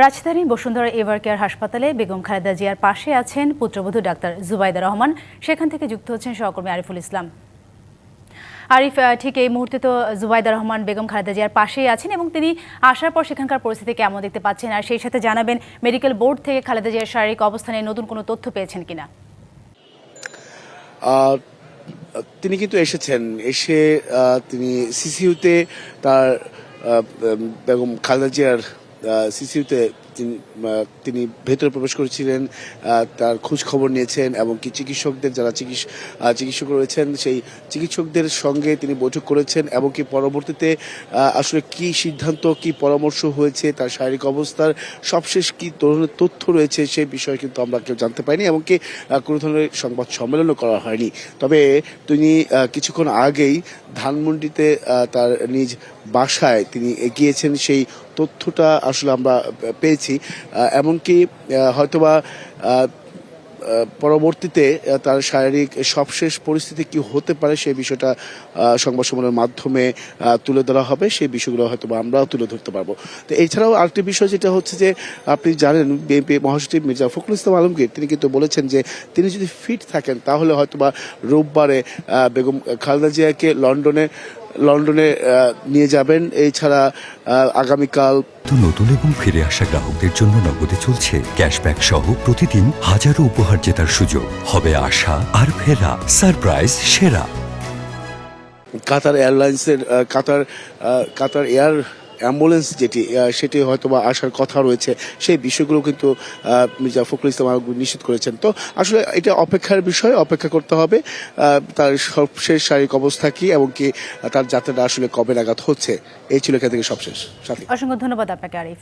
রাজধানীর Bashundhara ever care হাসপাতালে বেগম খালেদা জিয়ার পাশে আছেন পুত্রবধূ ডাক্তার জুবাইদা রহমান। সেখান থেকে যুক্ত হচ্ছেন সহকর্মী আরিফুল ইসলাম। আরিফ, ঠিক এই মুহূর্তে তো জুবাইদা রহমান বেগম খালেদা জিয়ার পাশেই আছেন এবং তিনি আসার পর সেখানকার পরিস্থিতি কেমন দেখতে পাচ্ছেন, আর সেই সাথে জানাবেন মেডিকেল বোর্ড থেকে খালেদা জিয়ার শারীরিক অবস্থানে নতুন কোনো তথ্য পেয়েছেন কিনা। তিনি কিন্তু এসেছেন, এসে তিনি সিসিইউতে তার বেগম খালেদা জিয়ার সিসিইউতে তিনি ভেতরে প্রবেশ করেছিলেন, তার খোঁজ খবর নিয়েছেন এবং কি চিকিৎসকদের যারা চিকিৎসক রয়েছেন সেই চিকিৎসকদের সঙ্গে তিনি বৈঠক করেছেন এবং কি পরবর্তীতে আসলে কি সিদ্ধান্ত কি পরামর্শ হয়েছে, তার শারীরিক অবস্থার সবশেষ কি ধরনের তথ্য রয়েছে সেই বিষয়ে কিন্তু আমরা কেউ জানতে পারিনি এবং কি কোনো ধরনের সংবাদ সম্মেলনও করা হয়নি। তবে তিনি কিছুক্ষণ আগেই ধানমন্ডিতে তার নিজ বাসায় তিনি গিয়েছেন, সেই তথ্যটা আসলে আমরা পেয়েছি। এমনকি হয়তোবা পরবর্তীতে তার শারীরিক সবশেষ পরিস্থিতি কি হতে পারে সেই বিষয়টা সংবাদ সম্মেলনের মাধ্যমে তুলে ধরা হবে, সেই বিষয়গুলো হয়তো আমরাও তুলে ধরতে পারবো। তো এছাড়াও আরেকটি বিষয় যেটা হচ্ছে যে আপনি জানেন বিএনপি মহাসচিব মির্জা ফখরুল ইসলাম আলমগীর তিনি কিন্তু বলেছেন যে তিনি যদি ফিট থাকেন তাহলে হয়তোবা রোববারে বেগম খালেদা জিয়াকে লন্ডনে নিয়ে যাবেন। এছাড়া আগামীকাল নতুন এবং ফিরে আসা গ্রাহকদের জন্য নগদে চলছে ক্যাশব্যাক সহ প্রতিদিন হাজারো উপহার জেতার সুযোগ। হবে আশা আর ফেরা, সারপ্রাইজ সেরা। কাতার এয়ারলাইন্সের কাতার এয়ার অ্যাম্বুলেন্স সেটি হয়তো বা আসার কথা রয়েছে, সেই বিষয়গুলো কিন্তু মির্জা ফখরুল ইসলাম আলমগীর নিশ্চিত করেছেন। তো আসলে এটা অপেক্ষার বিষয়, অপেক্ষা করতে হবে তার সবশেষ শারীরিক অবস্থা কি এবং কি তার যাত্রাটা আসলে কবে নাগাদ হচ্ছে। এই ছিল এখান থেকে সবশেষ। অসংখ্য ধন্যবাদ আপনাকে আরিফ।